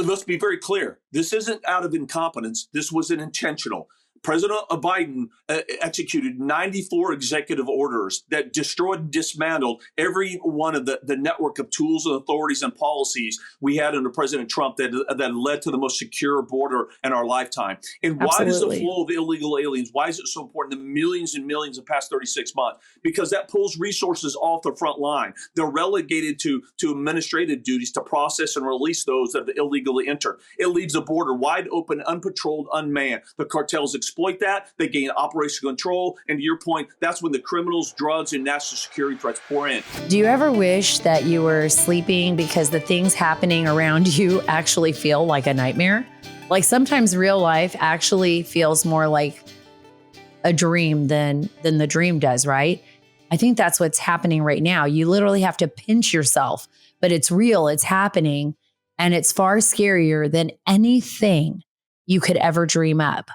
let's be very clear. This isn't out of incompetence. This was an intentional. President Biden executed 94 executive orders that destroyed and dismantled every one of the network of tools and authorities and policies we had under President Trump that led to the most secure border in our lifetime. And why does the flow of illegal aliens, why is it so important? The millions and millions of past 36 months? Because that pulls resources off the front line. They're relegated to administrative duties to process and release those that have illegally entered. It leaves the border wide open, unpatrolled, unmanned. The cartels exploit that. They gain operational control. And to your point, that's when the criminals, drugs, and national security threats pour in. Do you ever wish that you were sleeping because the things happening around you actually feel like a nightmare? Like sometimes real life actually feels more like a dream than the dream does, right? I think that's what's happening right now. You literally have to pinch yourself, but it's real, it's happening, and it's far scarier than anything you could ever dream up.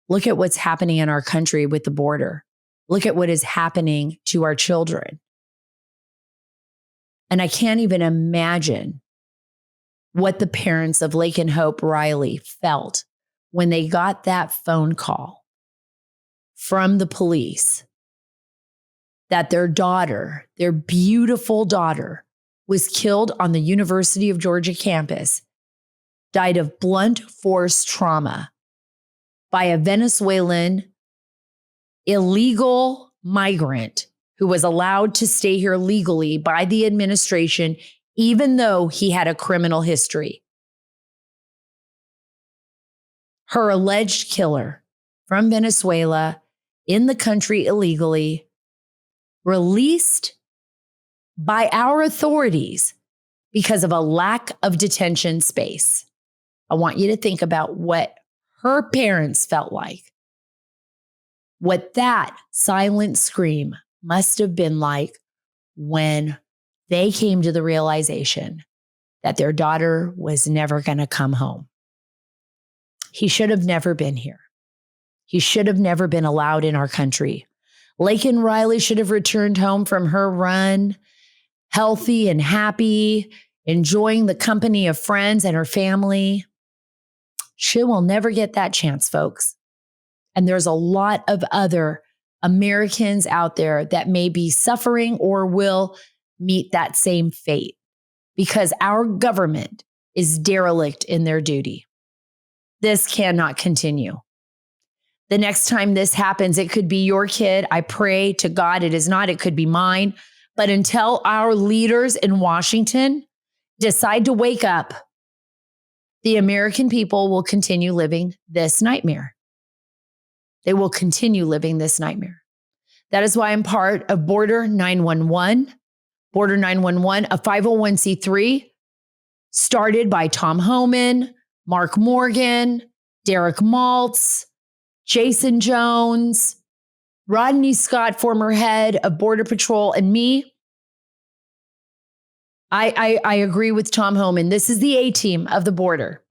Look at what's happening in our country with the border. Look at what is happening to our children. And I can't even imagine what the parents of Laken Riley felt when they got that phone call from the police that their daughter, their beautiful daughter, was killed on the University of Georgia campus, died of blunt force trauma by a Venezuelan illegal migrant who was allowed to stay here legally by the administration, even though he had a criminal history. Her alleged killer from Venezuela in the country illegally, released by our authorities because of a lack of detention space. I want you to think about what her parents felt like, what that silent scream must have been like when they came to the realization that their daughter was never going to come home. He should have never been here. He should have never been allowed in our country. Laken Riley should have returned home from her run, healthy and happy, enjoying the company of friends and her family. She will never get that chance, folks. And there's a lot of other Americans out there that may be suffering or will meet that same fate because our government is derelict in their duty. This cannot continue. The next time this happens, it could be your kid. I pray to God it is not. It could be mine. But until our leaders in Washington decide to wake up, the American people will continue living this nightmare. They will continue living this nightmare. That is why I'm part of Border 911. Border 911, a 501c3 started by Tom Homan, Mark Morgan, Derek Maltz, Jason Jones, Rodney Scott, former head of Border Patrol, and me. I agree with Tom Homan. This is the A-team of the border.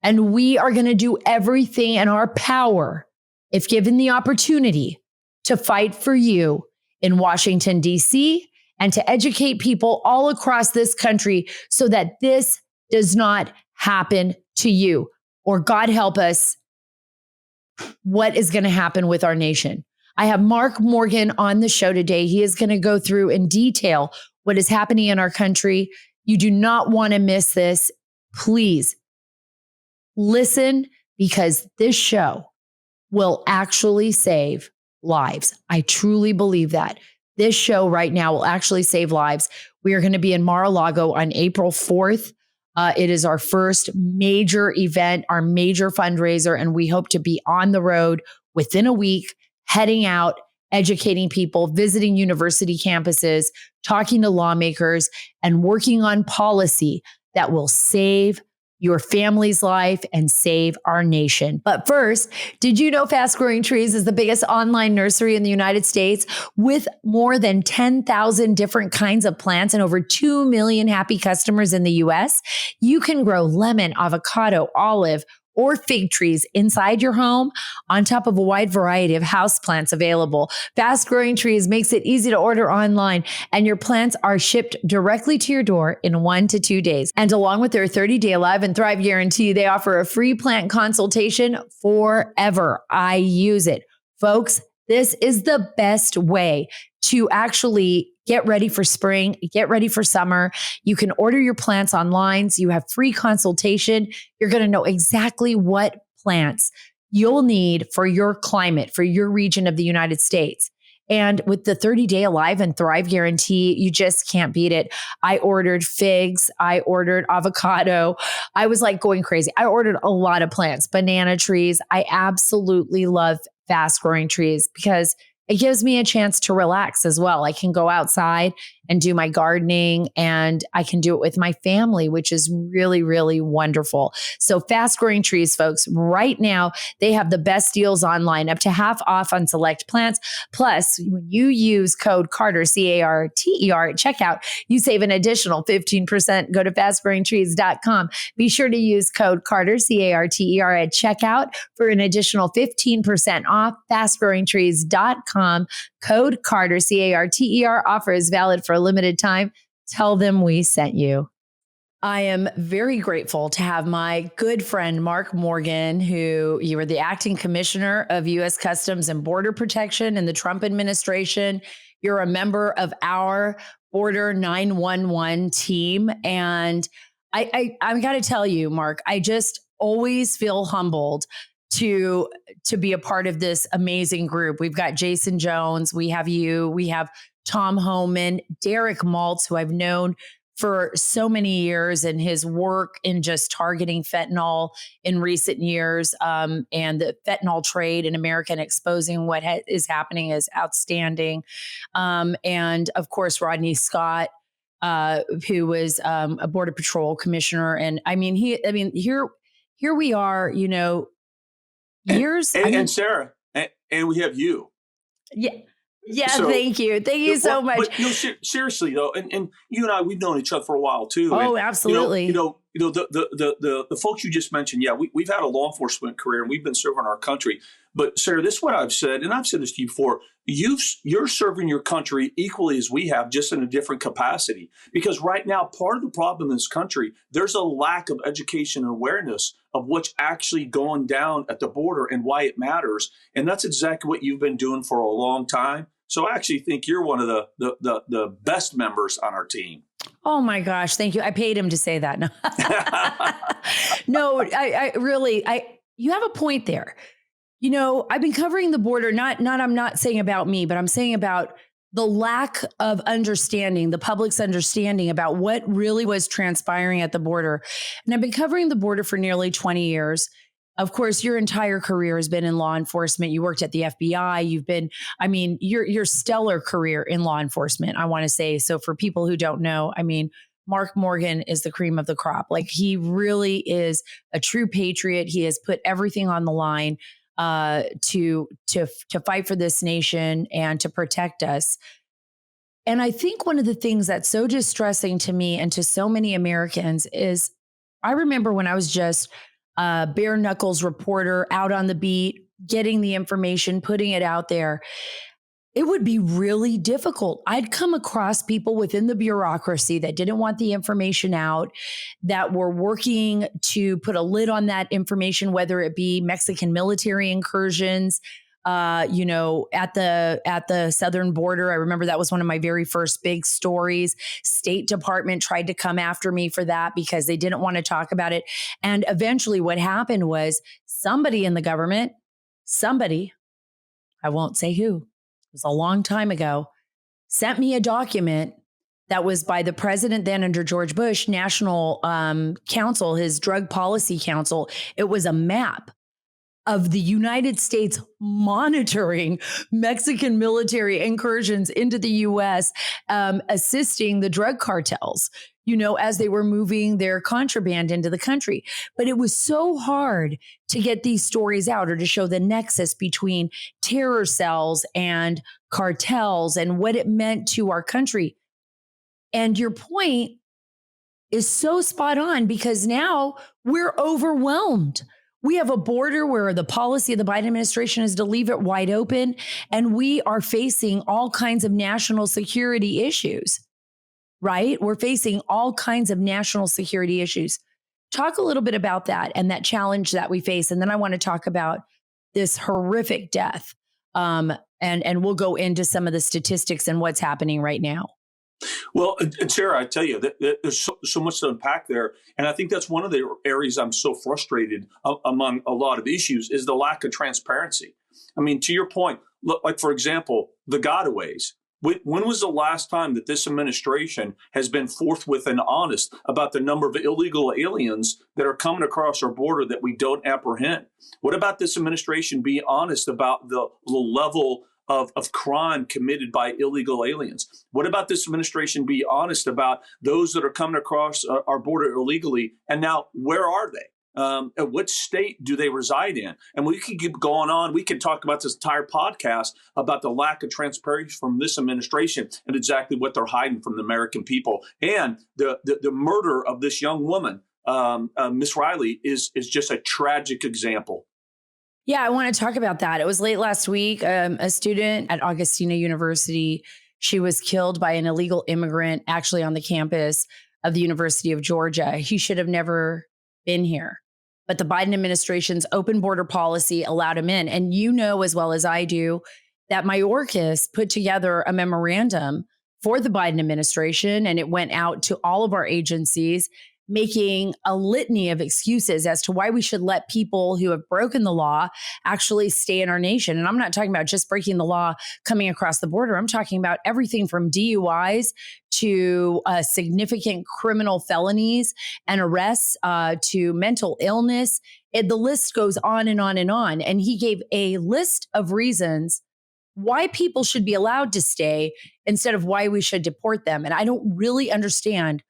And we are going to do everything in our power, if given the opportunity, to fight for you in Washington, D.C., and to educate people all across this country so that this does not happen to you. Or God help us, what is going to happen with our nation? I have Mark Morgan on the show today. He is going to go through in detail what is happening in our country. You do not want to miss this. Please listen, because this show will actually save lives. I truly believe that. This show right now will actually save lives. We are going to be in Mar-a-Lago on April 4th. It is our first major event, our major fundraiser, and we hope to be on the road within a week, heading out, educating people, visiting university campuses, talking to lawmakers, and working on policy that will save your family's life and save our nation. But first, did you know Fast Growing Trees is the biggest online nursery in the United States with more than 10,000 different kinds of plants and over 2 million happy customers in the U.S.? You can grow lemon, avocado, olive, or fig trees inside your home, on top of a wide variety of houseplants available. Fast Growing Trees makes it easy to order online, and your plants are shipped directly to your door in 1 to 2 days. And along with their 30-day Alive and Thrive guarantee, they offer a free plant consultation forever. I use it. Folks, this is the best way to actually get ready for spring, get ready for summer. You can order your plants online. So you have free consultation. You're going to know exactly what plants you'll need for your climate, for your region of the United States. And with the 30-day Alive and Thrive guarantee, you just can't beat it. I ordered figs. I ordered avocado. I was like going crazy. I ordered a lot of plants, banana trees. I absolutely love Fast Growing Trees because it gives me a chance to relax as well. I can go outside and do my gardening, and I can do it with my family, which is really, really wonderful. So Fast Growing Trees, folks, right now, they have the best deals online, up to half off on select plants. Plus, when you use code Carter, CARTER at checkout, you save an additional 15%. Go to fastgrowingtrees.com. Be sure to use code Carter, CARTER at checkout for an additional 15% off. Fastgrowingtrees.com. Code Carter, CARTER. Offer is valid for a limited time. Tell them we sent you. I am very grateful to have my good friend, Mark Morgan, who you were the Acting Commissioner of U.S. Customs and Border Protection in the Trump administration. You're a member of our Border 911 team. And I got to tell you, Mark, I just always feel humbled to be a part of this amazing group. We've got Jason Jones, we have you, we have Tom Homan, Derek Maltz, who I've known for so many years, and his work in just targeting fentanyl in recent years, and the fentanyl trade in America and exposing what is happening is outstanding. And of course, Rodney Scott, who was a Border Patrol commissioner. And here we are, years. And Sarah, and we have you. Yeah. Yeah. So, thank you so much. But seriously though, and you and I, we've known each other for a while too. Oh, and, absolutely. The folks you just mentioned. Yeah, we've had a law enforcement career and we've been serving our country. But Sarah, this is what I've said, and I've said this to you before. You're serving your country equally as we have, just in a different capacity. Because right now, part of the problem in this country, there's a lack of education and awareness of what's actually going down at the border and why it matters. And that's exactly what you've been doing for a long time. So I actually think you're one of the best members on our team. Oh my gosh, thank you. I paid him to say that. No, I really, you have a point there. I've been covering the border, I'm not saying about me, but I'm saying about the lack of understanding, the public's understanding about what really was transpiring at the border. And I've been covering the border for nearly 20 years. Of course, your entire career has been in law enforcement. You worked at the FBI. You've been, your stellar career in law enforcement, I want to say. So for people who don't know, Mark Morgan is the cream of the crop. Like, he really is a true patriot. He has put everything on the line to fight for this nation and to protect us. And I think one of the things that's so distressing to me and to so many Americans is, I remember when I was just a bare knuckles reporter out on the beat, getting the information, putting it out there. It would be really difficult. I'd come across people within the bureaucracy that didn't want the information out, that were working to put a lid on that information, whether it be Mexican military incursions, at the southern border. I remember that was one of my very first big stories. State Department tried to come after me for that because they didn't want to talk about it. And eventually what happened was somebody in the government, I won't say who, it was a long time ago, sent me a document that was by the president then under George Bush, National Council, his Drug Policy Council. It was a map of the United States monitoring Mexican military incursions into the U.S., assisting the drug cartels, as they were moving their contraband into the country. But it was so hard to get these stories out, or to show the nexus between terror cells and cartels and what it meant to our country. And your point is so spot on, because now we're overwhelmed. We have a border where the policy of the Biden administration is to leave it wide open, and we are facing all kinds of national security issues, right? We're facing all kinds of national security issues. Talk a little bit about that and that challenge that we face. And then I want to talk about this horrific death. And we'll go into some of the statistics and what's happening right now. Well, and Sarah, I tell you, that there's so much to unpack there. And I think that's one of the areas I'm so frustrated among a lot of issues is the lack of transparency. I mean, to your point, look, like, for example, the gottaways. When was the last time that this administration has been forthwith and honest about the number of illegal aliens that are coming across our border that we don't apprehend? What about this administration being honest about the level of crime committed by illegal aliens? What about this administration be honest about those that are coming across our border illegally? And now, where are they? At what state do they reside in? And we can keep going on. We can talk about this entire podcast about the lack of transparency from this administration and exactly what they're hiding from the American people. And the murder of this young woman, Miss Riley, is just a tragic example. Yeah, I want to talk about that. It was late last week. A student at Augustina University, she was killed by an illegal immigrant actually on the campus of the University of Georgia. He should have never been here. But the Biden administration's open border policy allowed him in. And you know as well as I do that Mayorkas put together a memorandum for the Biden administration, and it went out to all of our agencies, making a litany of excuses as to why we should let people who have broken the law actually stay in our nation. And I'm not talking about just breaking the law coming across the border. I'm talking about everything from DUIs to significant criminal felonies and arrests to mental illness. The list goes on and on and on. And he gave a list of reasons why people should be allowed to stay instead of why we should deport them. And I don't really understand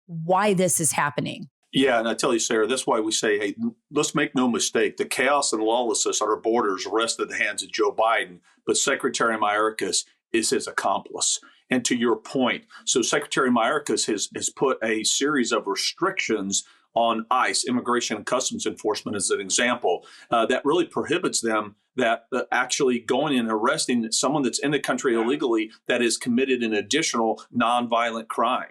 why this is happening. Yeah, and I tell you, Sarah, that's why we say, hey, let's make no mistake. The chaos and lawlessness on our borders rest in the hands of Joe Biden, but Secretary Mayorkas is his accomplice. And to your point, so Secretary Mayorkas has put a series of restrictions on ICE, Immigration and Customs Enforcement, as an example, that really prohibits them that actually going and arresting someone that's in the country illegally that has committed an additional nonviolent crime.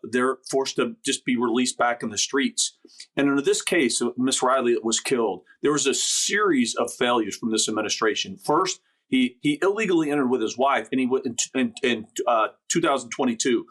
They're forced to just be released back in the streets. And in this case, Miss Riley was killed. There was a series of failures from this administration. First, he illegally entered with his wife, and he went in 2022,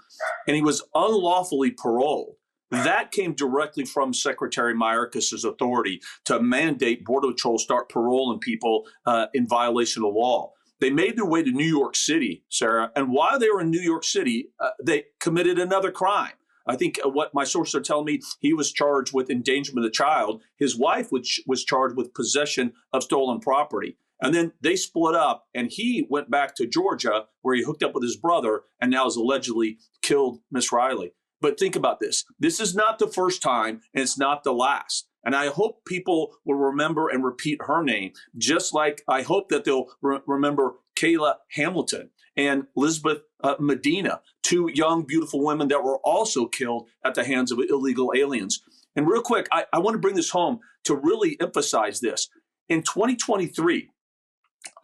and he was unlawfully paroled. That came directly from Secretary Mayorkas' authority to mandate Border Patrol start paroling people in violation of law. They made their way to New York City, Sarah, and while they were in New York City, they committed another crime. I think what my sources are telling me, he was charged with endangerment of the child. His wife was charged with possession of stolen property. And then they split up, and he went back to Georgia, where he hooked up with his brother and now has allegedly killed Miss Riley. But think about this. This is not the first time, and it's not the last. And I hope people will remember and repeat her name, just like I hope that they'll remember Kayla Hamilton and Elizabeth Medina, two young, beautiful women that were also killed at the hands of illegal aliens. And real quick, I want to bring this home to really emphasize this. In 2023,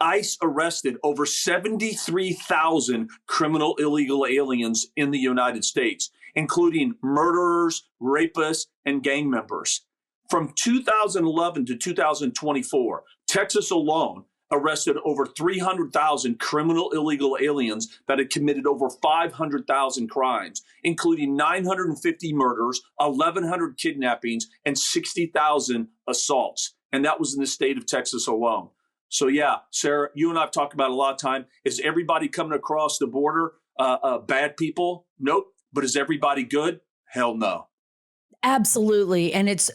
ICE arrested over 73,000 criminal illegal aliens in the United States, including murderers, rapists, and gang members. From 2011 to 2024, Texas alone arrested over 300,000 criminal illegal aliens that had committed over 500,000 crimes, including 950 murders, 1,100 kidnappings, and 60,000 assaults. And that was in the state of Texas alone. So yeah, Sarah, you and I have talked about it a lot of time. Is everybody coming across the border bad people? Nope. But is everybody good? Hell no. Absolutely. And it's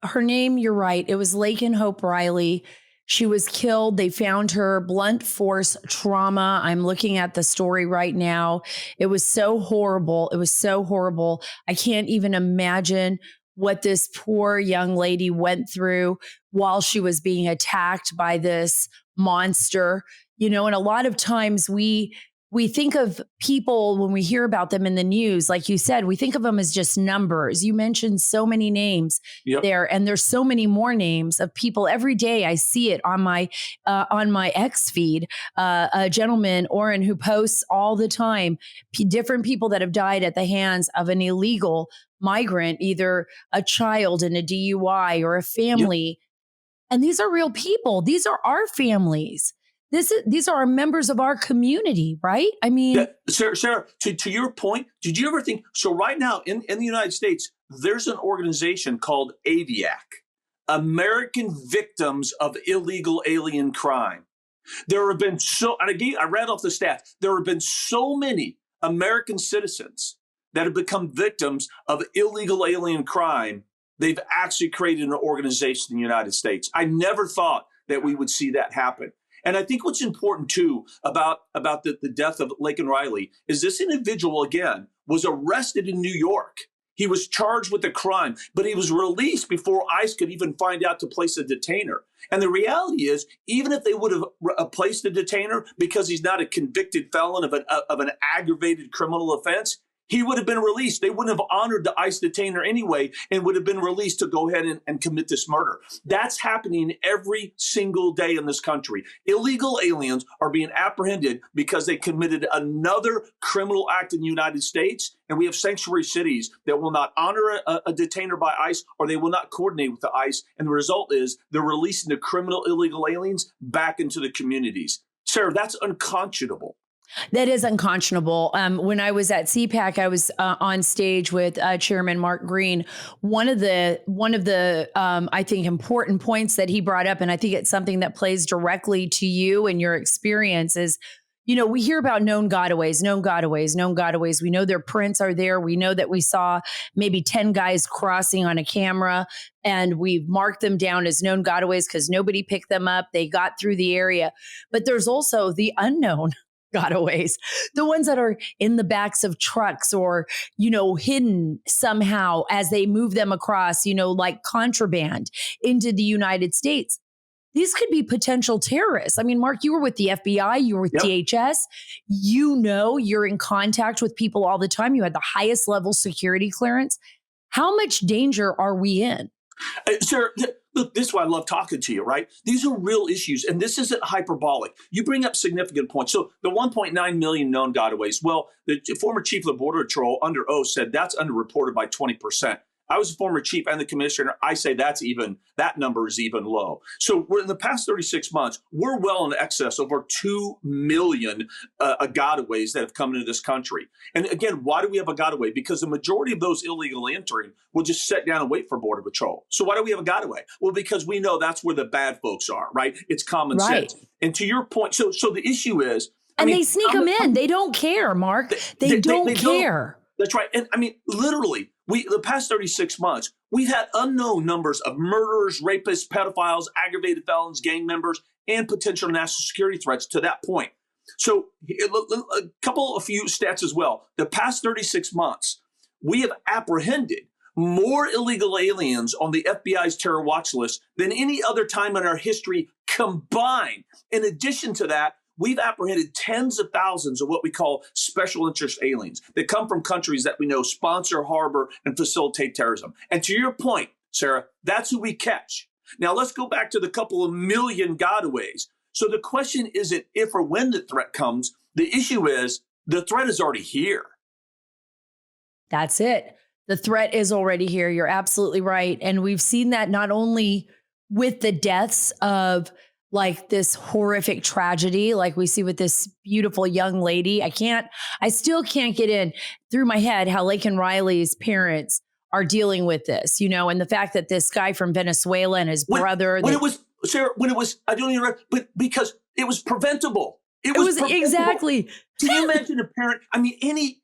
her name, you're right. It was Laken Riley. She was killed. They found her blunt force trauma. I'm looking at the story right now. It was so horrible. It was so horrible. I can't even imagine what this poor young lady went through while she was being attacked by this monster. You know, and a lot of times we we think of people when we hear about them in the news, like you said, we think of them as just numbers. You mentioned so many names there, and there's so many more names of people every day. I see it on my X feed. A gentleman, Oren, who posts all the time different people that have died at the hands of an illegal migrant, either a child in a DUI or a family. And these are real people. These are our families. These are members of our community, right? I mean, Sarah, to your point, did you ever think, so right now in the United States, there's an organization called AVIAC, American Victims of Illegal Alien Crime. There have been I read off the stats, there have been so many American citizens that have become victims of illegal alien crime. They've actually created an organization in the United States. I never thought that we would see that happen. And I think what's important, too, about the death of Laken Riley is this individual, again, was arrested in New York. He was charged with a crime, but he was released before ICE could even find out to place a detainer. And the reality is, even if they would have placed a detainer because he's not a convicted felon of an aggravated criminal offense, he would have been released. They wouldn't have honored the ICE detainer anyway and would have been released to go ahead and commit this murder. That's happening every single day in this country. Illegal aliens are being apprehended because they committed another criminal act in the United States. And we have sanctuary cities that will not honor a detainer by ICE, or they will not coordinate with the ICE. And the result is they're releasing the criminal illegal aliens back into the communities. Sarah, that's unconscionable. That is unconscionable. When I was at CPAC, I was on stage with Chairman Mark Green. One of the I think important points that he brought up, and I think it's something that plays directly to you and your experience, is, you know, we hear about known gottaways. We know their prints are there. We know that we saw maybe 10 guys crossing on a camera, and we've marked them down as known gottaways because nobody picked them up. They got through the area. But there's also the unknown gottaways, the ones that are in the backs of trucks or, you know, hidden somehow as they move them across, you know, like contraband into the United States. These could be potential terrorists. I mean, Mark, you were with the FBI, you were with DHS. You know, you're in contact with people all the time. You had the highest level security clearance. How much danger are we in? Sarah, look, this is why I love talking to you, right? These are real issues, and this isn't hyperbolic. You bring up significant points. So the 1.9 million known gottaways, well, the former chief of the Border Patrol under oath said that's underreported by 20%. I was a former chief and the commissioner. I say that number is even low. So we're in the past 36 months, we're well in excess over 2 million gottaways that have come into this country. And again, why do we have a gottaway? Because the majority of those illegally entering will just sit down and wait for Border Patrol. So why do we have a gottaway? Well, because we know that's where the bad folks are, right? It's common sense. And to your point, so the issue is, they sneak them in. They don't care, Mark. They don't care. That's right. And I mean, literally, the past 36 months, we've had unknown numbers of murderers, rapists, pedophiles, aggravated felons, gang members, and potential national security threats to that point. So a few stats as well. The past 36 months, we have apprehended more illegal aliens on the FBI's terror watch list than any other time in our history combined. In addition to that, we've apprehended tens of thousands of what we call special interest aliens that come from countries that we know sponsor, harbor, and facilitate terrorism. And to your point, Sarah, that's who we catch. Now, let's go back to the couple of million gottaways. So the question isn't if or when the threat comes. The issue is the threat is already here. That's it. The threat is already here. You're absolutely right. And we've seen that not only with the deaths of like this horrific tragedy, like we see with this beautiful young lady. I still can't get in through my head how Laken Riley's parents are dealing with this, you know, and the fact that this guy from Venezuela and his brother. I don't even, but because it was preventable. It was preventable. Exactly. Can you imagine a parent? I mean, any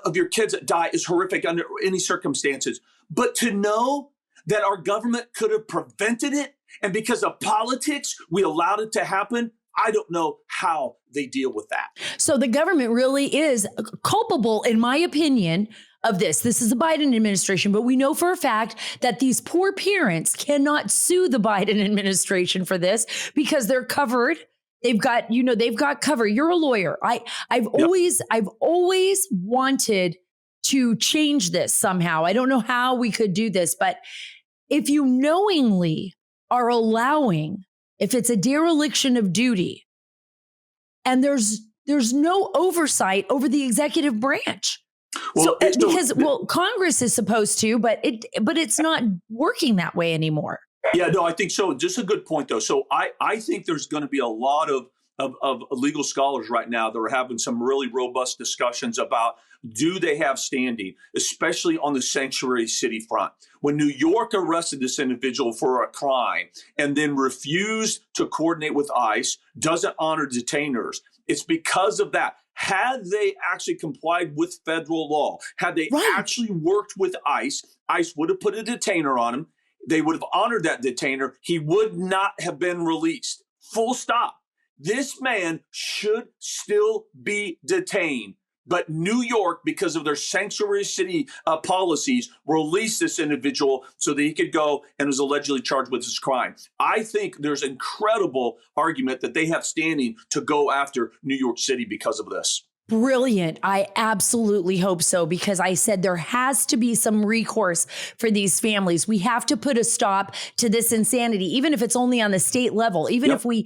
of your kids that die is horrific under any circumstances, but to know that our government could have prevented it, and because of politics, we allowed it to happen, I don't know how they deal with that. So the government really is culpable, in my opinion, of this. This is the Biden administration, but we know for a fact that these poor parents cannot sue the Biden administration for this because they're covered They've got, they've got cover. You're a lawyer. I've always wanted to change this somehow. I don't know how we could do this, but if you knowingly are allowing, if it's a dereliction of duty, and there's no oversight over the executive branch. Well, Congress is supposed to, but it's not working that way anymore. Yeah, no, I think so. Just a good point, though. So I think there's going to be a lot of legal scholars right now that are having some really robust discussions about, do they have standing, especially on the sanctuary city front. When New York arrested this individual for a crime and then refused to coordinate with ICE, doesn't honor detainers, it's because of that. Had they actually complied with federal law, had they actually worked with ICE, ICE would have put a detainer on him. They would have honored that detainer. He would not have been released. Full stop. This man should still be detained. But New York, because of their sanctuary city policies, released this individual so that he could go and was allegedly charged with this crime. I think there's incredible argument that they have standing to go after New York City because of this. Brilliant. I absolutely hope so, because I said there has to be some recourse for these families. We have to put a stop to this insanity, even if it's only on the state level, even if we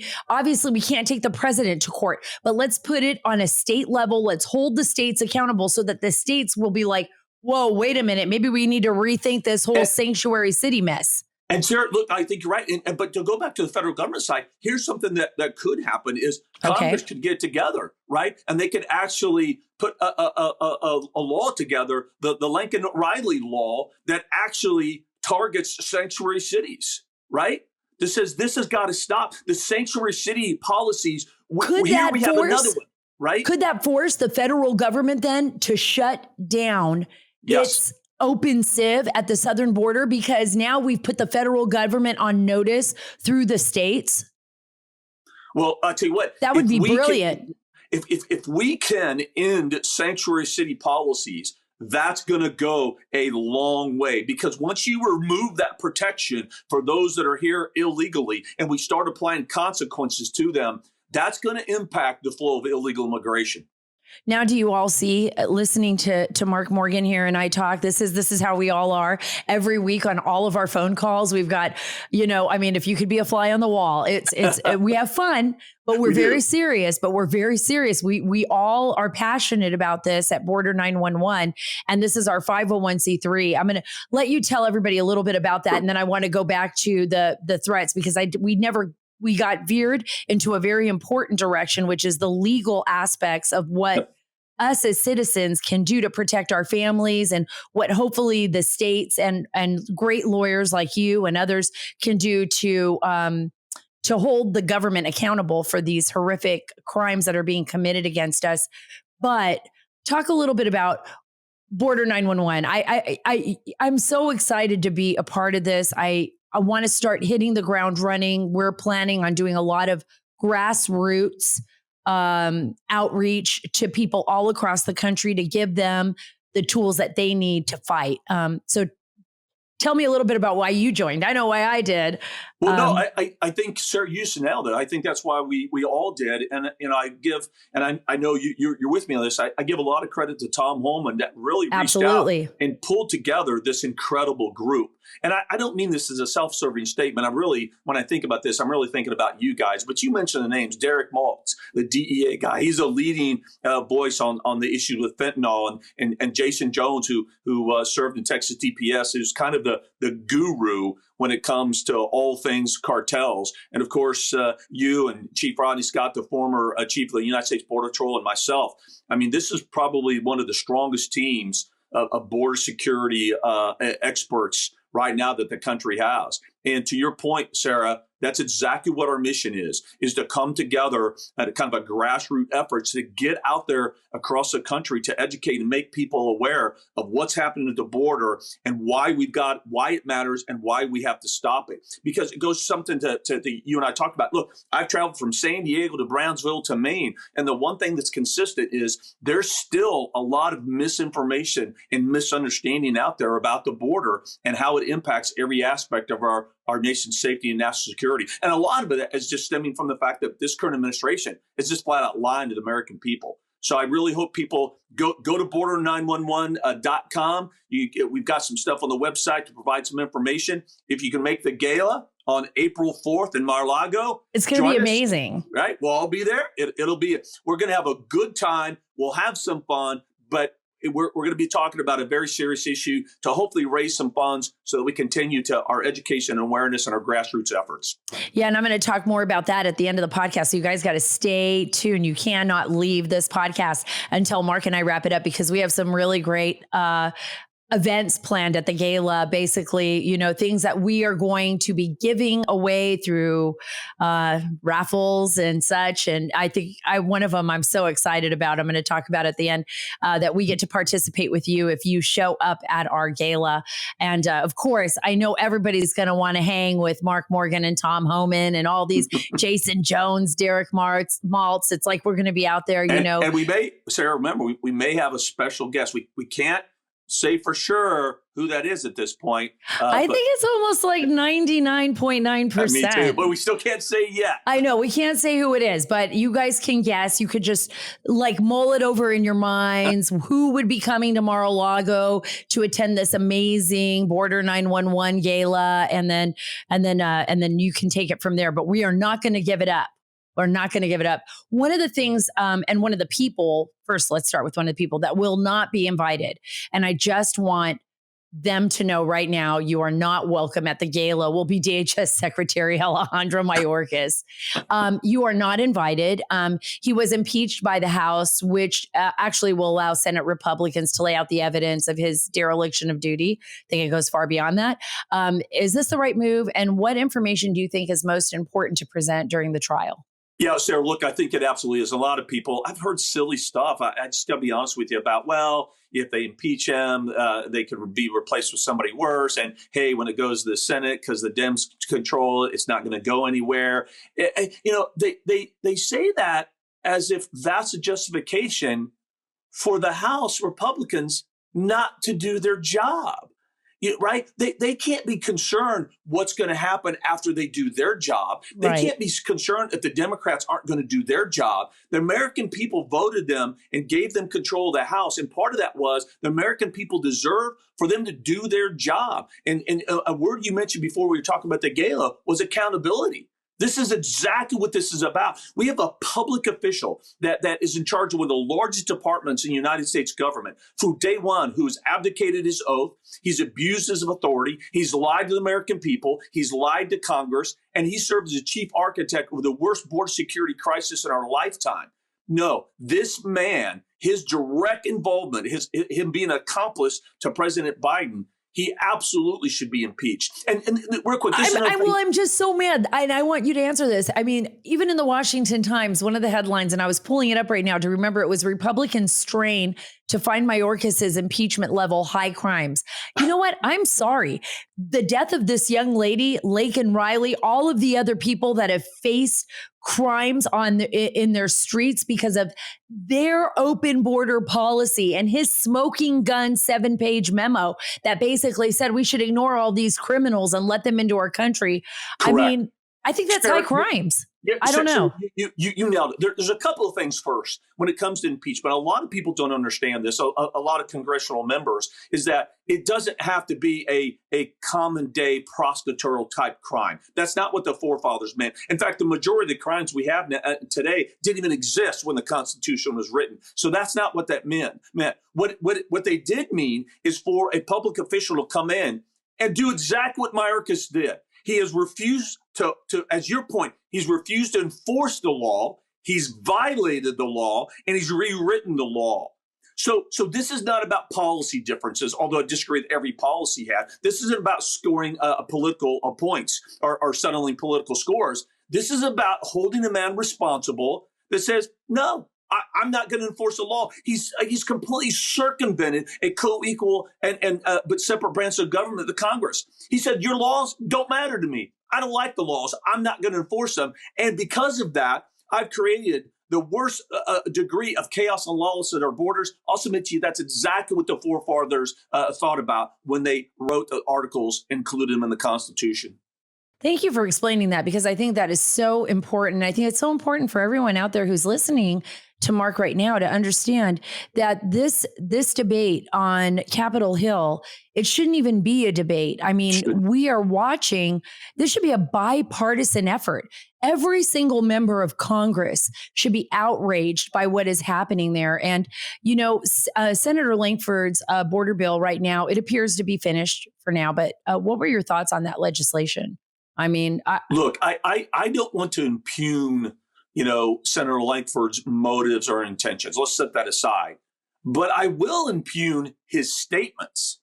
can't take the president to court, but let's put it on a state level. Let's hold the states accountable so that the states will be like, whoa, wait a minute. Maybe we need to rethink this whole sanctuary city mess. And Sarah, look, I think you're right. But to go back to the federal government side, here's something that could happen is Congress could get together, right? And they could actually put a law together, the Laken Riley law, that actually targets sanctuary cities, right? This says this has got to stop. The sanctuary city policies, we have another one, right? Could that force the federal government then to shut down its open civ at the southern border, because now we've put the federal government on notice through the states? Well, I'll tell you what. That would be brilliant. If we can end sanctuary city policies, that's going to go a long way, because once you remove that protection for those that are here illegally and we start applying consequences to them, that's going to impact the flow of illegal immigration. Now, do you all see, listening to Mark Morgan here and I talk, this is how we all are every week on all of our phone calls. We've got, if you could be a fly on the wall, it's we have fun, but we're very serious, We all are passionate about this at Border 911. And this is our 501c3. I'm going to let you tell everybody a little bit about that. And then I want to go back to the threats, because we got veered into a very important direction, which is the legal aspects of what us as citizens can do to protect our families, and what hopefully the states and great lawyers like you and others can do to hold the government accountable for these horrific crimes that are being committed against us. But talk a little bit about Border 911. I'm so excited to be a part of this. I want to start hitting the ground running. We're planning on doing a lot of grassroots outreach to people all across the country to give them the tools that they need to fight. So tell me a little bit about why you joined. I know why I did. Well, no, I think, sir, you nailed it. I think that's why we all did. And I know you're with me on this. I give a lot of credit to Tom Holman that really reached out and pulled together this incredible group. And I don't mean this as a self-serving statement. When I think about this, I'm really thinking about you guys. But you mentioned the names, Derek Maltz, the DEA guy. He's a leading voice on the issue with fentanyl, and Jason Jones, who served in Texas DPS, who's kind of the guru when it comes to all things cartels. And of course, you and Chief Rodney Scott, the former chief of the United States Border Patrol, and myself. I mean, this is probably one of the strongest teams of border security experts right now that the country has. And to your point, Sarah, that's exactly what our mission is to come together at a kind of a grassroots effort to get out there across the country to educate and make people aware of what's happening at the border and why it matters and why we have to stop it. Because it goes something to you and I talked about. Look, I've traveled from San Diego to Brownsville to Maine. And the one thing that's consistent is there's still a lot of misinformation and misunderstanding out there about the border and how it impacts every aspect of our our nation's safety and national security. And a lot of it is just stemming from the fact that this current administration is just flat out lying to the American people. So I really hope people go to border911.com. We've got some stuff on the website to provide some information. If you can make the gala on April 4th in Mar-a-Lago, it's going to be amazing. Right? We'll all be there. We're going to have a good time. We'll have some fun, but we're going to be talking about a very serious issue to hopefully raise some funds so that we continue to our education and awareness and our grassroots efforts. Yeah, and I'm going to talk more about that at the end of the podcast. So you guys got to stay tuned. You cannot leave this podcast until Mark and I wrap it up, because we have some really great events planned at the gala, basically, things that we are going to be giving away through raffles and such. And I think one of them I'm so excited about, I'm going to talk about at the end, that we get to participate with you if you show up at our gala. And of course, I know everybody's going to want to hang with Mark Morgan and Tom Homan and all these Jason Jones, Derek Maltz. It's like we're going to be out there, And we may, Sarah, remember, we may have a special guest. We can't say for sure who that is at this point. I think it's almost like 99.9%. Me too, but we still can't say yet. I know we can't say who it is, but you guys can guess. You could just mull it over in your minds. Who would be coming to Mar-a-Lago to attend this amazing Border 911 gala, and then you can take it from there. But we are not going to give it up. We're not going to give it up. One of the things, and one of the people, first, let's start with one of the people that will not be invited. And I just want them to know right now, you are not welcome at the gala. Will be DHS Secretary Alejandro Mayorkas. You are not invited. He was impeached by the House, which actually will allow Senate Republicans to lay out the evidence of his dereliction of duty. I think it goes far beyond that. Is this the right move? And what information do you think is most important to present during the trial? Yeah, Sarah, look, I think it absolutely is. A lot of people, I've heard silly stuff. I just got to be honest with you about, well, if they impeach him, they could be replaced with somebody worse. And hey, when it goes to the Senate, because the Dems control it, it's not going to go anywhere. They say that as if that's a justification for the House Republicans not to do their job. Right? They can't be concerned what's going to happen after they do their job. They can't be concerned if the Democrats aren't going to do their job. The American people voted them and gave them control of the House. And part of that was the American people deserve for them to do their job. And a word you mentioned before we were talking about the gala was accountability. This is exactly what this is about. We have a public official that is in charge of one of the largest departments in the United States government from day one, who has abdicated his oath. He's abused his authority. He's lied to the American people. He's lied to Congress. And he served as a chief architect of the worst border security crisis in our lifetime. No, this man, his direct involvement, him being an accomplice to President Biden, he absolutely should be impeached. And real quick, I'm just so mad. And I want you to answer this. I mean, even in the Washington Times, one of the headlines, and I was pulling it up right now to remember, it was Republicans strain to find Mayorkas' impeachment level high crimes. You know what? I'm sorry. The death of this young lady, Laken Riley, all of the other people that have faced crimes in their streets because of their open border policy and his smoking gun 7-page memo that basically said we should ignore all these criminals and let them into our country. Correct. I mean, I think that's high crimes. Yeah, I don't know. You nailed it. There's a couple of things first when it comes to impeachment. A lot of people don't understand this. A lot of congressional members is that it doesn't have to be a common day prosecutorial type crime. That's not what the forefathers meant. In fact, the majority of the crimes we have today didn't even exist when the Constitution was written. So that's not what that meant. What they did mean is for a public official to come in and do exactly what Mayorkas did. He has refused to, as your point, he's refused to enforce the law. He's violated the law, and he's rewritten the law. So this is not about policy differences, although I disagree with every policy he had. This isn't about scoring political points or settling political scores. This is about holding a man responsible that says, no, I'm not going to enforce the law. He's completely circumvented a co-equal and but separate branch of government, the Congress. He said, your laws don't matter to me. I don't like the laws. I'm not going to enforce them. And because of that, I've created the worst degree of chaos and lawlessness at our borders. I'll submit to you that's exactly what the forefathers thought about when they wrote the articles and included them in the Constitution. Thank you for explaining that, because I think that is so important. I think it's so important for everyone out there who's listening to Mark right now to understand that this debate on Capitol Hill, it shouldn't even be a debate. I mean, we are watching, this should be a bipartisan effort. Every single member of Congress should be outraged by what is happening there. And, you know, Senator Lankford's border bill right now, it appears to be finished for now. But what were your thoughts on that legislation? I mean, look, I don't want to impugn, Senator Lankford's motives or intentions. Let's set that aside. But I will impugn his statements.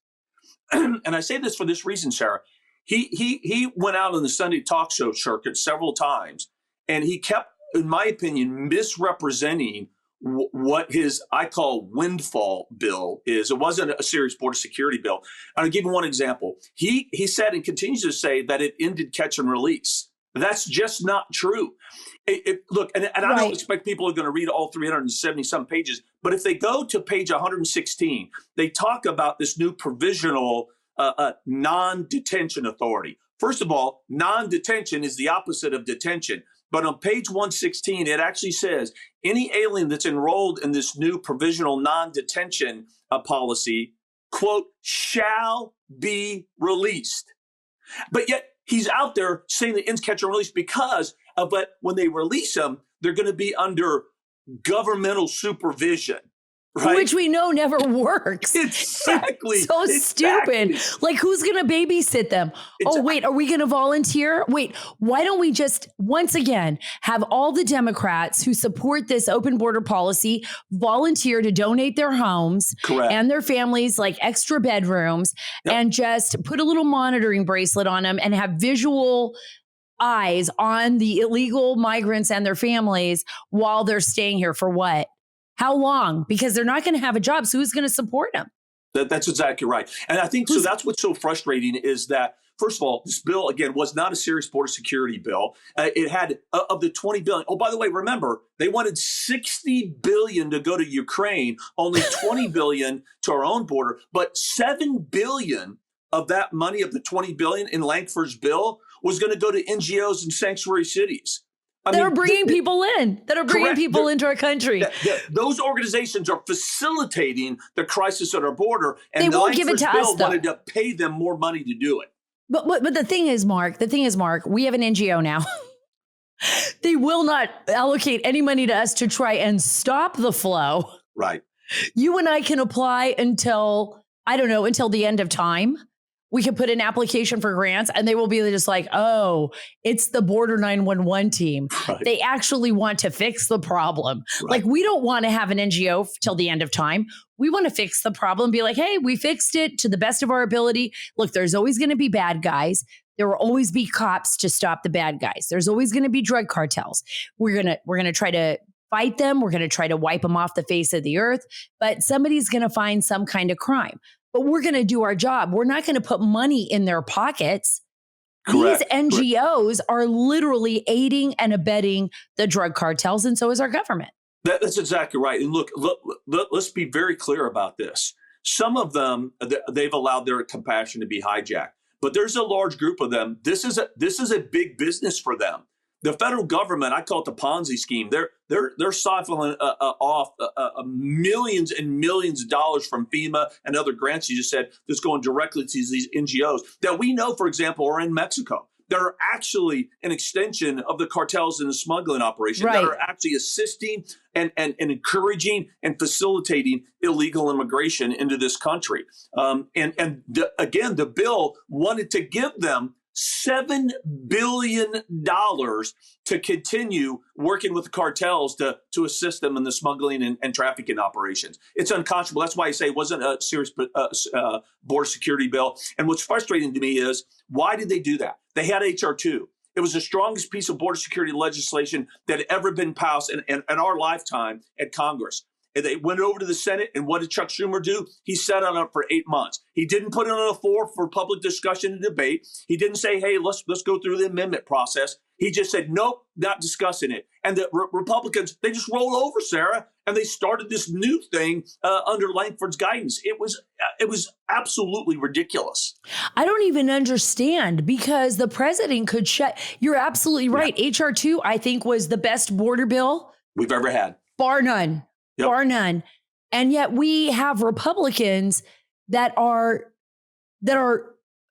And I say this for this reason, Sarah. He went out on the Sunday talk show circuit several times, and he kept, in my opinion, misrepresenting what his, I call, windfall bill is. It wasn't a serious border security bill. I'll give you one example. He said and continues to say that it ended catch and release. That's just not true. Look, and I don't expect people are going to read all 370 some pages, but if they go to page 116, they talk about this new provisional non-detention authority. First of all, non-detention is the opposite of detention. But on page 116, it actually says any alien that's enrolled in this new provisional non-detention policy, quote, shall be released. But yet he's out there saying the ends catch and release because of that when they release them, they're going to be under governmental supervision. Right? Which we know never works. Exactly. It's so stupid. Like, who's going to babysit them? Wait, are we going to volunteer? Wait, why don't we just, once again, have all the Democrats who support this open border policy volunteer to donate their homes and their families, like extra bedrooms, and just put a little monitoring bracelet on them and have visual eyes on the illegal migrants and their families while they're staying here for what? How long? Because they're not going to have a job. So who's going to support them? That's exactly right. And I think so that's what's so frustrating is that, first of all, this bill, again, was not a serious border security bill. It had of the $20 billion. Oh, by the way, remember, they wanted $60 billion to go to Ukraine, only $20 billion to our own border. But $7 billion of that money of the $20 billion in Lankford's bill was going to go to NGOs and sanctuary cities. That are bringing people in, that are bringing people into our country. Those organizations are facilitating the crisis at our border, and they won't give it to us, though. wanted to pay them more money to do it. But the thing is, Mark, we have an NGO now. They will not allocate any money to us to try and stop the flow. Right. You and I can apply until the end of time. We can put an application for grants and they will be just like, oh, it's the Border 911 team. Right. They actually want to fix the problem. Right. Like, we don't want to have an NGO till the end of time. We want to fix the problem, be like, hey, we fixed it to the best of our ability. Look, there's always going to be bad guys. There will always be cops to stop the bad guys. There's always going to be drug cartels. We're going to try to fight them. We're going to try to wipe them off the face of the earth, but somebody's going to find some kind of crime. But we're going to do our job. We're not going to put money in their pockets. Correct. These NGOs are literally aiding and abetting the drug cartels, and so is our government. That's exactly right. And look, let's be very clear about this. Some of them, they've allowed their compassion to be hijacked, but there's a large group of them. This is a big business for them. The federal government, I call it the Ponzi scheme. They're siphoning off millions and millions of dollars from FEMA and other grants you just said that's going directly to these NGOs that we know, for example, are in Mexico. That are actually an extension of the cartels and the smuggling operation that are actually assisting and encouraging and facilitating illegal immigration into this country. Again, the bill wanted to give them $7 billion to continue working with the cartels to assist them in the smuggling and trafficking operations. It's unconscionable. That's why I say it wasn't a serious border security bill. And what's frustrating to me is, why did they do that? They had H.R. 2. It was the strongest piece of border security legislation that had ever been passed in our lifetime at Congress. And they went over to the Senate, and what did Chuck Schumer do? He sat on it for 8 months. He didn't put it on the floor for public discussion and debate. He didn't say, hey, let's go through the amendment process. He just said, nope, not discussing it. And the Republicans, they just rolled over, Sarah, and they started this new thing under Lankford's guidance. It was absolutely ridiculous. I don't even understand, because the president could shut. You're absolutely right. Yeah. HR 2, I think, was the best border bill we've ever had. Bar none. Yep. Bar none. And yet we have Republicans that are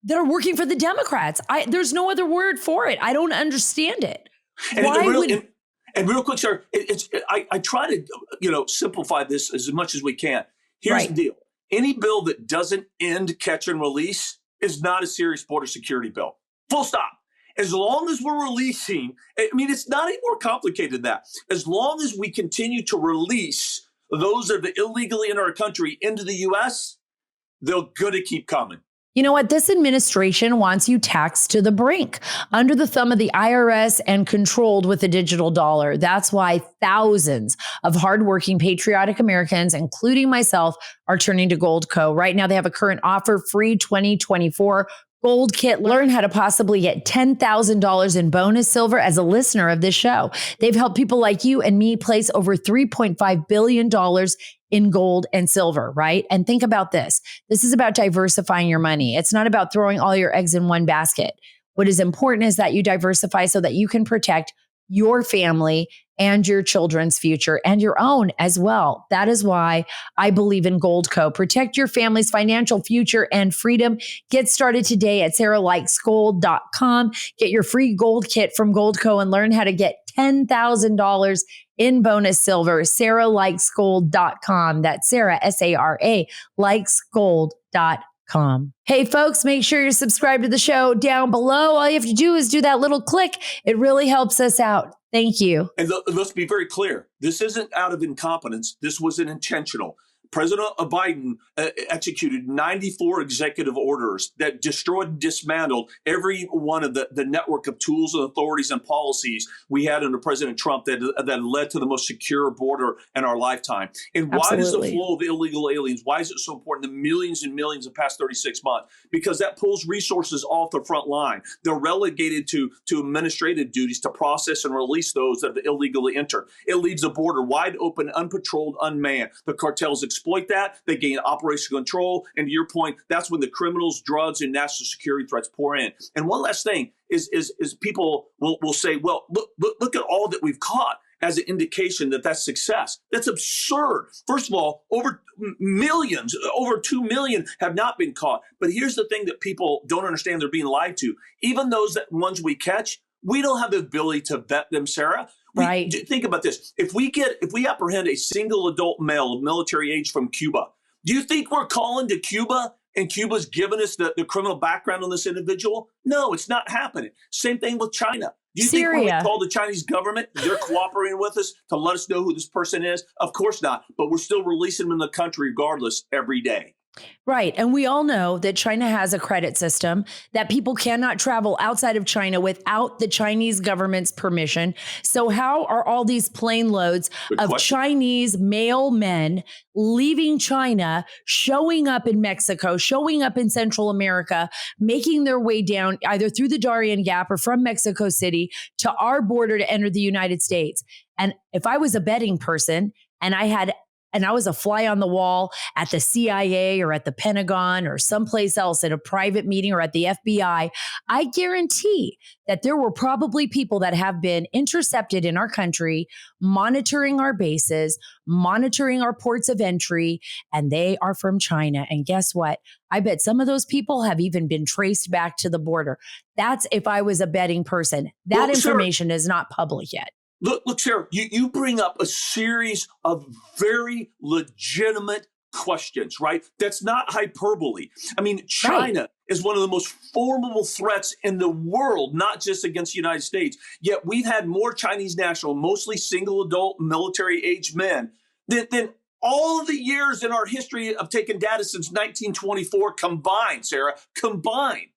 working for the Democrats. There's no other word for it. I don't understand it. And real quick, sir, I try to simplify this as much as we can. Here's the deal: any bill that doesn't end catch and release is not a serious border security bill. Full stop. As long as we're releasing, it's not any more complicated than that. As long as we continue to release those that are illegally in our country into the U.S., they're going to keep coming. You know what? This administration wants you taxed to the brink, under the thumb of the IRS and controlled with the digital dollar. That's why thousands of hardworking, patriotic Americans, including myself, are turning to Goldco. Right now, they have a current offer, free 2024 Gold Kit. Learn how to possibly get $10,000 in bonus silver as a listener of this show. They've helped people like you and me place over $3.5 billion in gold and silver, right? And think about this. This is about diversifying your money. It's not about throwing all your eggs in one basket. What is important is that you diversify so that you can protect your family and your children's future and your own as well. That is why I believe in Goldco. Protect your family's financial future and freedom. Get started today at SarahLikesGold.com. Get your free gold kit from Goldco and learn how to get $10,000 in bonus silver. SarahLikesGold.com. That's Sarah, S-A-R-A, likesgold.com. Hey folks, make sure you're subscribed to the show down below. All you have to do is do that little click. It really helps us out. Thank you. And let's be very clear. This isn't out of incompetence. This was an intentional. President Biden executed 94 executive orders that destroyed and dismantled every one of the network of tools and authorities and policies we had under President Trump that led to the most secure border in our lifetime. And why does the flow of illegal aliens, why is it so important? The millions and millions of past 36 months? Because that pulls resources off the front line. They're relegated to administrative duties to process and release those that have illegally entered. It leaves the border wide open, unpatrolled, unmanned. The cartels exploit that. They gain operational control. And to your point, that's when the criminals, drugs, and national security threats pour in. And one last thing is people will say, well, look at all that we've caught as an indication that that's success. That's absurd. First of all, over 2 million have not been caught. But here's the thing that people don't understand: they're being lied to. Even those ones we catch, we don't have the ability to vet them, Sarah. Right. Think about this. If we apprehend a single adult male of military age from Cuba, do you think we're calling to Cuba and Cuba's giving us the criminal background on this individual? No, it's not happening. Same thing with China. Do you think when we call the Chinese government, they're cooperating with us to let us know who this person is? Of course not. But we're still releasing them in the country regardless every day. Right. And we all know that China has a credit system, that people cannot travel outside of China without the Chinese government's permission. So how are all these plane loads of Chinese male men leaving China, showing up in Mexico, showing up in Central America, making their way down either through the Darien Gap or from Mexico City to our border to enter the United States? And if I was a betting person and I was a fly on the wall at the CIA or at the Pentagon or someplace else at a private meeting or at the FBI, I guarantee that there were probably people that have been intercepted in our country, monitoring our bases, monitoring our ports of entry, and they are from China. And guess what? I bet some of those people have even been traced back to the border. That's if I was a betting person. That information is not public yet. Look, Sarah, you bring up a series of very legitimate questions, right? That's not hyperbole. I mean, China is one of the most formidable threats in the world, not just against the United States. Yet we've had more Chinese national, mostly single adult military-aged men than all of the years in our history of taking data since 1924 combined, Sarah, combined.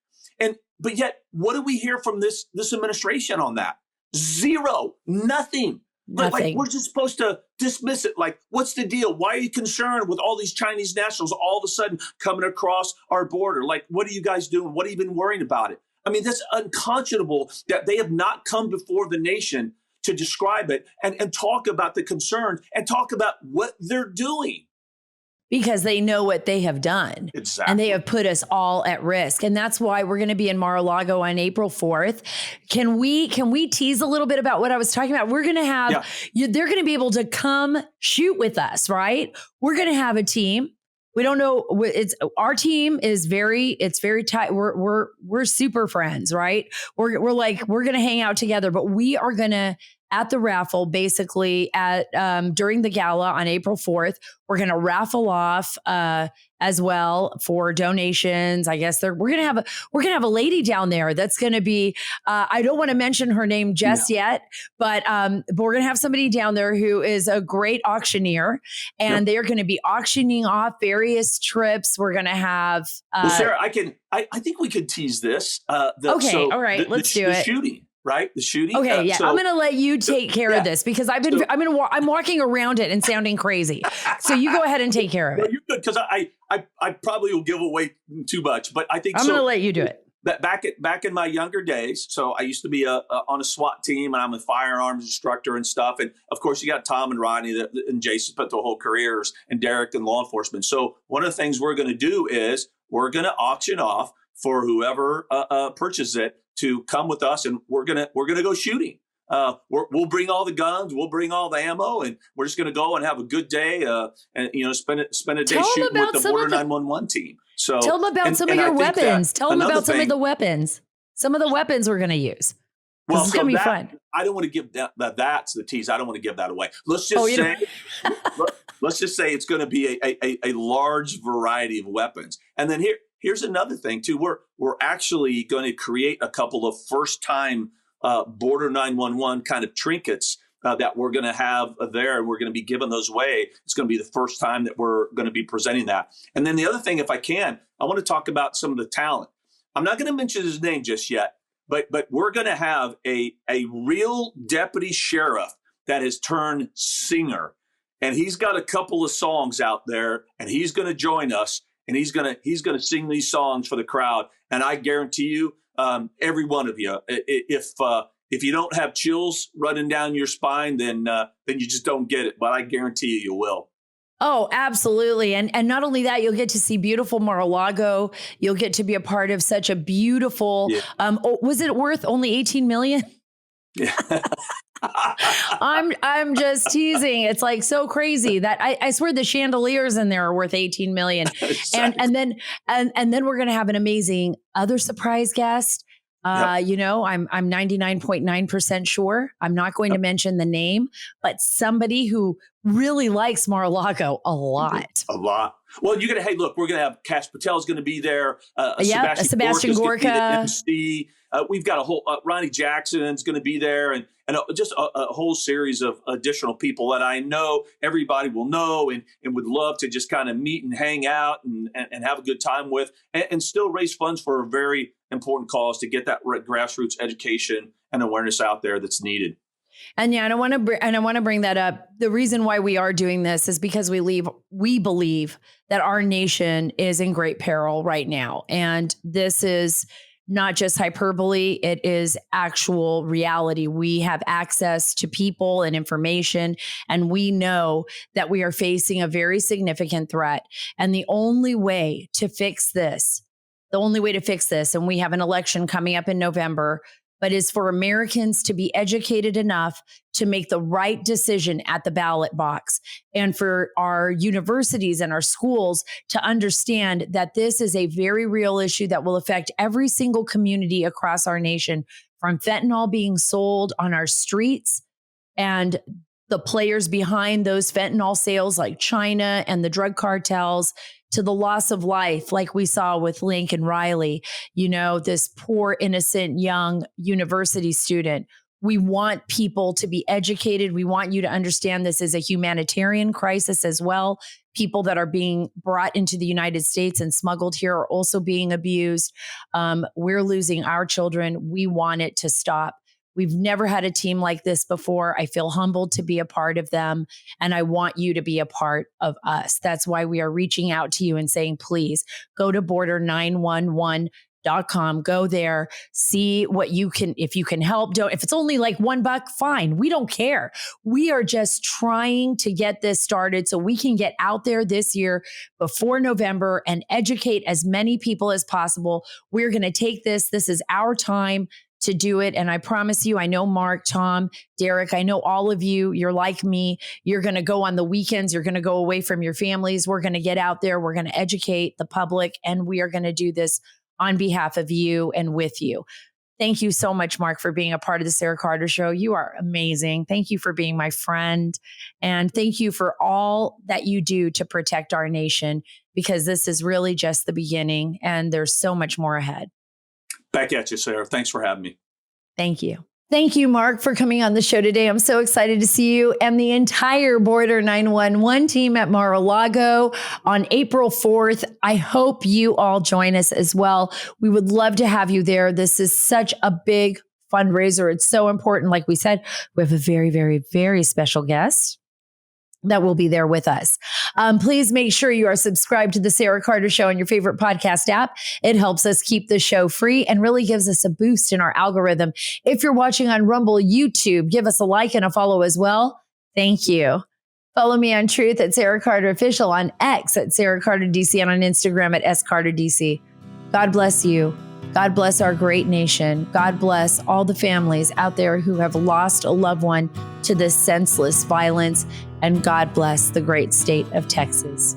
But yet, what do we hear from this administration on that? Zero, nothing. Like we're just supposed to dismiss it. Like, what's the deal? Why are you concerned with all these Chinese nationals all of a sudden coming across our border? Like, what are you guys doing? What are you even worrying about it? I mean, that's unconscionable that they have not come before the nation to describe it and talk about the concerns and talk about what they're doing. Because they know what they have done. Exactly. And they have put us all at risk. And that's why we're going to be in Mar-a-Lago on April 4th. Can we tease a little bit about what I was talking about? We're going to have, they're going to be able to come shoot with us, right? We're going to have a team. We don't know. Our team is very tight. We're super friends, right? We're going to hang out together, but we are going to, at the raffle, basically during the gala on April 4th, we're going to raffle off as well for donations. I guess we're going to have a lady down there that's going to be, I don't want to mention her name just yet, but we're going to have somebody down there who is a great auctioneer, and they're going to be auctioning off various trips. We're going to have, well, Sarah, I think we could tease this. All right, let's do it. Shooting. Right? The shooting. Okay. Yeah. I'm going to let you take care of this because I'm walking around it and sounding crazy. So you go ahead and take care of it. You're good. Cause I probably will give away too much, but I think I'm going to let you do it. Back in my younger days. So I used to be on a SWAT team, and I'm a firearms instructor and stuff. And of course you got Tom and Rodney and Jason spent their whole careers, and Derek in law enforcement. So one of the things we're going to do is we're going to auction off for whoever purchases it to come with us, and we're gonna go shooting. We'll bring all the guns, we'll bring all the ammo, and we're just gonna go and have a good day, and spend a day shooting with the Border 911 team. So tell them about some of your weapons. Tell them about some of the weapons. Some of the weapons we're gonna use. Well, it's gonna be fun. I don't want to give that's the tease. I don't want to give that away. Let's just say it's going to be a large variety of weapons, and then Here's another thing too. We're actually going to create a couple of first-time Border 911 kind of trinkets that we're going to have there, and we're going to be giving those away. It's going to be the first time that we're going to be presenting that. And then the other thing, if I can, I want to talk about some of the talent. I'm not going to mention his name just yet, but we're going to have a real deputy sheriff that has turned singer, and he's got a couple of songs out there, and he's going to join us. And he's gonna sing these songs for the crowd, and I guarantee you, every one of you, if you don't have chills running down your spine, then you just don't get it. But I guarantee you will. Oh, absolutely, and not only that, you'll get to see beautiful Mar-a-Lago. You'll get to be a part of such a beautiful. Was it worth only 18 million? Yeah. I'm just teasing. It's like so crazy that I swear the chandeliers in there are worth 18 million. And then we're going to have an amazing other surprise guest. I'm 99.9% sure. I'm not going to mention the name, but somebody who really likes Mar-a-Lago a lot. A lot. Well, you're going to, hey, look, we're going to have Cash Patel's going to be there. Sebastian Gorka. MC. We've got a whole, Ronnie Jackson's going to be there, and just a whole series of additional people that I know everybody will know and would love to just kind of meet and hang out and have a good time with, and still raise funds for a very important cause to get that grassroots education and awareness out there that's needed. And I want to bring that up. The reason why we are doing this is because we believe that our nation is in great peril right now. And this is not just hyperbole, it is actual reality. We have access to people and information, and we know that we are facing a very significant threat. And the only way to fix this, and we have an election coming up in November, but is for Americans to be educated enough to make the right decision at the ballot box, and for our universities and our schools to understand that this is a very real issue that will affect every single community across our nation, from fentanyl being sold on our streets and the players behind those fentanyl sales like China and the drug cartels, to the loss of life like we saw with Laken Riley, this poor, innocent, young university student. We want people to be educated. We want you to understand this is a humanitarian crisis as well. People that are being brought into the United States and smuggled here are also being abused. We're losing our children. We want it to stop. We've never had a team like this before. I feel humbled to be a part of them, and I want you to be a part of us. That's why we are reaching out to you and saying, please go to border911.org .com. Go there, see what you can, if you can help. Don't, if it's only like $1, fine. We don't care. We are just trying to get this started so we can get out there this year before November and educate as many people as possible. We're going to take this. This is our time to do it. And I promise you, I know Mark, Tom, Derek, I know all of you, you're like me. You're going to go on the weekends. You're going to go away from your families. We're going to get out there. We're going to educate the public, and we are going to do this on behalf of you and with you. Thank you so much, Mark, for being a part of the Sara Carter Show. You are amazing. Thank you for being my friend. And thank you for all that you do to protect our nation, because this is really just the beginning and there's so much more ahead. Back at you, Sara. Thanks for having me. Thank you. Thank you, Mark, for coming on the show today. I'm so excited to see you and the entire Border 911 team at Mar-a-Lago on April 4th. I hope you all join us as well. We would love to have you there. This is such a big fundraiser. It's so important. Like we said, we have a very, very, very special guest that will be there with us. Please make sure you are subscribed to the Sara Carter Show on your favorite podcast app. It helps us keep the show free and really gives us a boost in our algorithm. If you're watching on Rumble, YouTube, give us a like and a follow as well. Thank you. Follow me on Truth at Sara Carter Official, on X at Sara Carter DC, and on Instagram at SCarterDC. God bless you. God bless our great nation. God bless all the families out there who have lost a loved one to this senseless violence. And God bless the great state of Texas.